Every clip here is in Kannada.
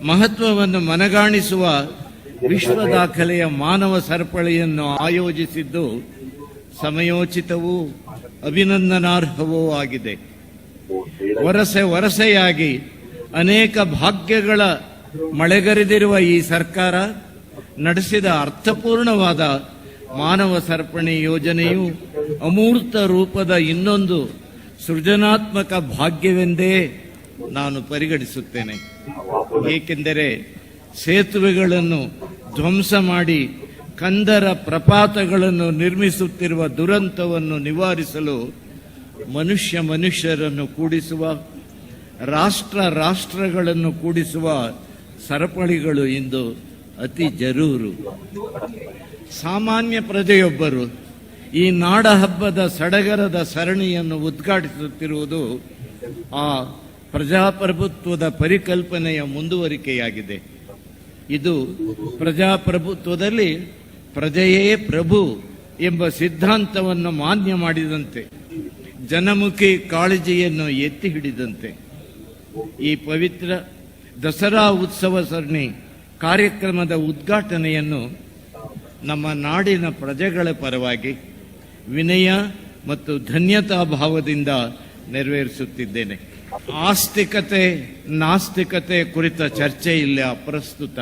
ಮಹತ್ವವನ್ನು ಮನಗಾಣಿಸುವ ವಿಶ್ವ ದಾಖಲೆಯ ಮಾನವ ಸರಪಳಿಯನ್ನು ಆಯೋಜಿಸಿದ್ದು ಸಮಯೋಚಿತವೂ ಅಭಿನಂದನಾರ್ಹವೂ ಆಗಿದೆ. ವರಸೆಯಾಗಿ ಅನೇಕ ಭಾಗ್ಯಗಳ ಮಳೆಗರೆದಿರುವ ಈ ಸರ್ಕಾರ ನಡೆಸಿದ ಅರ್ಥಪೂರ್ಣವಾದ ಮಾನವ ಸರಪಣಿ ಯೋಜನೆಯು ಅಮೂರ್ತ ರೂಪದ ಇನ್ನೊಂದು ಸೃಜನಾತ್ಮಕ ಭಾಗ್ಯವೆಂದೇ ನಾನು ಪರಿಗಣಿಸುತ್ತೇನೆ. ಏಕೆಂದರೆ ಸೇತುವೆಗಳನ್ನು ಧ್ವಂಸ ಮಾಡಿ ಕಂದರ ಪ್ರಪಾತಗಳನ್ನು ನಿರ್ಮಿಸುತ್ತಿರುವ ದುರಂತವನ್ನು ನಿವಾರಿಸಲು ಮನುಷ್ಯರನ್ನು ಕೂಡಿಸುವ, ರಾಷ್ಟ್ರಗಳನ್ನು ಕೂಡಿಸುವ ಸರಪಳಿಗಳು ಇಂದು ಅತಿ ಜರೂರು. ಸಾಮಾನ್ಯ ಪ್ರಜೆಯೊಬ್ಬರು ಈ ನಾಡ ಹಬ್ಬದ ಸಡಗರದ ಸರಣಿಯನ್ನು ಉದ್ಘಾಟಿಸುತ್ತಿರುವುದು ಆ ಪ್ರಜಾಪ್ರಭುತ್ವದ ಪರಿಕಲ್ಪನೆಯ ಮುಂದುವರಿಕೆಯಾಗಿದೆ. ಇದು ಪ್ರಜಾಪ್ರಭುತ್ವದಲ್ಲಿ ಪ್ರಜೆಯೇ ಪ್ರಭು ಎಂಬ ಸಿದ್ಧಾಂತವನ್ನು ಮಾನ್ಯ ಮಾಡಿದಂತೆ, ಜನಮುಖಿ ಕಾಳಜಿಯನ್ನು ಎತ್ತಿ ಹಿಡಿದಂತೆ. ಈ ಪವಿತ್ರ ದಸರಾ ಉತ್ಸವ ಸರಣಿ ಕಾರ್ಯಕ್ರಮದ ಉದ್ಘಾಟನೆಯನ್ನು ನಮ್ಮ ನಾಡಿನ ಪ್ರಜೆಗಳ ಪರವಾಗಿ ವಿನಯ ಮತ್ತು ಧನ್ಯತಾ ಭಾವದಿಂದ ನೆರವೇರಿಸುತ್ತಿದ್ದೇನೆ. ಆಸ್ತಿಕತೆ ನಾಸ್ತಿಕತೆ ಕುರಿತ ಚರ್ಚೆ ಇಲ್ಲಿ ಅಪ್ರಸ್ತುತ.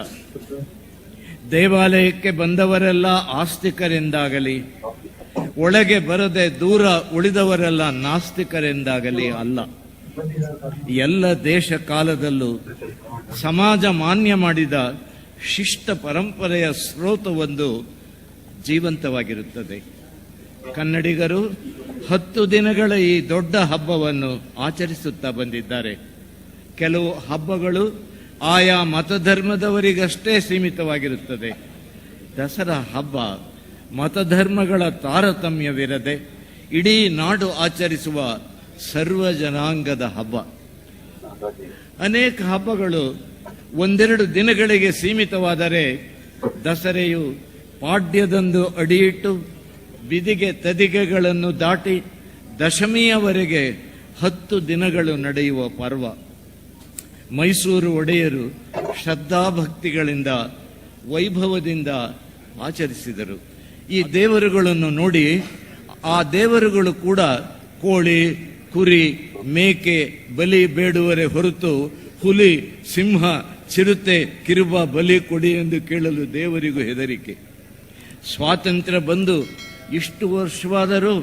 ದೇವಾಲಯಕ್ಕೆ ಬಂದವರೆಲ್ಲ ಆಸ್ತಿಕರೆಂದಾಗಲಿ, ಒಳಗೆ ಬರದೆ ದೂರ ಉಳಿದವರೆಲ್ಲ ನಾಸ್ತಿಕರೆಂದಾಗಲಿ ಅಲ್ಲ. ಎಲ್ಲ ದೇಶ ಕಾಲದಲ್ಲೂ ಸಮಾಜ ಮಾನ್ಯ ಮಾಡಿದ ಶಿಷ್ಟ ಪರಂಪರೆಯ ಸ್ರೋತವೊಂದು ಜೀವಂತವಾಗಿರುತ್ತದೆ. ಕನ್ನಡಿಗರು 10 ದಿನಗಳ ಈ ದೊಡ್ಡ ಹಬ್ಬವನ್ನು ಆಚರಿಸುತ್ತಾ ಬಂದಿದ್ದಾರೆ. ಕೆಲವು ಹಬ್ಬಗಳು ಆಯಾ ಮತಧರ್ಮದವರಿಗಷ್ಟೇ ಸೀಮಿತವಾಗಿರುತ್ತದೆ. ದಸರಾ ಹಬ್ಬ ಮತಧರ್ಮಗಳ ತಾರತಮ್ಯವಿರದೆ ಇಡೀ ನಾಡು ಆಚರಿಸುವ ಸರ್ವ ಜನಾಂಗದ ಹಬ್ಬ. ಅನೇಕ ಹಬ್ಬಗಳು 1-2 ದಿನಗಳಿಗೆ ಸೀಮಿತವಾದರೆ, ದಸರೆಯು ಪಾಡ್ಯದಂದು ಅಡಿಯಿಟ್ಟು ಬಿದಿಗೆ ತದಿಗೆಗಳನ್ನು ದಾಟಿ ದಶಮಿಯವರೆಗೆ 10 ದಿನಗಳು ನಡೆಯುವ ಪರ್ವ. ಮೈಸೂರು ಒಡೆಯರು ಶ್ರದ್ಧಾಭಕ್ತಿಗಳಿಂದ ವೈಭವದಿಂದ ಆಚರಿಸಿದರು. ಈ ದೇವರುಗಳನ್ನು ನೋಡಿ ಆ ದೇವರುಗಳು ಕೂಡ ಕೋಳಿ, ಕುರಿ, ಮೇಕೆ ಬಲಿ ಬೇಡುವರೆ ಹೊರತು ಹುಲಿ, ಸಿಂಹ, ಚಿರತೆ, ಕಿರುಬ ಬಲಿ ಕೊಡಿ ಎಂದು ಕೇಳಲು ದೇವರಿಗೂ ಹೆದರಿಕೆ. ಸ್ವಾತಂತ್ರ್ಯ ಬಂದು ಇಷ್ಟು ವರ್ಷವಾದರೂ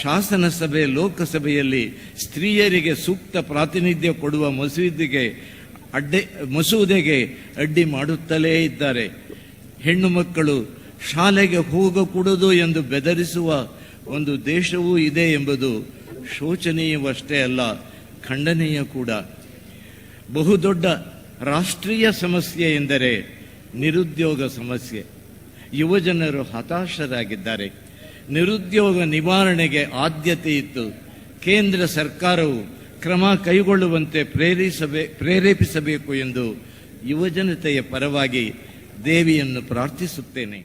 ಶಾಸನ ಸಭೆ, ಲೋಕಸಭೆಯಲ್ಲಿ ಸ್ತ್ರೀಯರಿಗೆ ಸೂಕ್ತ ಪ್ರಾತಿನಿಧ್ಯ ಕೊಡುವ ಮಸೂದೆಗೆ ಅಡ್ಡಿ ಮಾಡುತ್ತಲೇ ಇದ್ದಾರೆ. ಹೆಣ್ಣು ಮಕ್ಕಳು ಶಾಲೆಗೆ ಹೋಗಕೂಡದು ಎಂದು ಬೆದರಿಸುವ ಒಂದು ದೇಶವೂ ಇದೆ ಎಂಬುದು ಶೋಚನೀಯವಷ್ಟೇ ಅಲ್ಲ, ಖಂಡನೀಯ ಕೂಡ. ಬಹುದೊಡ್ಡ ರಾಷ್ಟ್ರೀಯ ಸಮಸ್ಯೆ ಎಂದರೆ ನಿರುದ್ಯೋಗ ಸಮಸ್ಯೆ. ಯುವಜನರು ಹತಾಶರಾಗಿದ್ದಾರೆ. ನಿರುದ್ಯೋಗ ನಿವಾರಣೆಗೆ ಆದ್ಯತೆ ಇತ್ತು. ಕೇಂದ್ರ ಸರ್ಕಾರವು ಕ್ರಮ ಕೈಗೊಳ್ಳುವಂತೆ ಪ್ರೇರೇಪಿಸಬೇಕು ಎಂದು ಯುವಜನತೆಯ ಪರವಾಗಿ ದೇವಿಯನ್ನು ಪ್ರಾರ್ಥಿಸುತ್ತೇನೆ.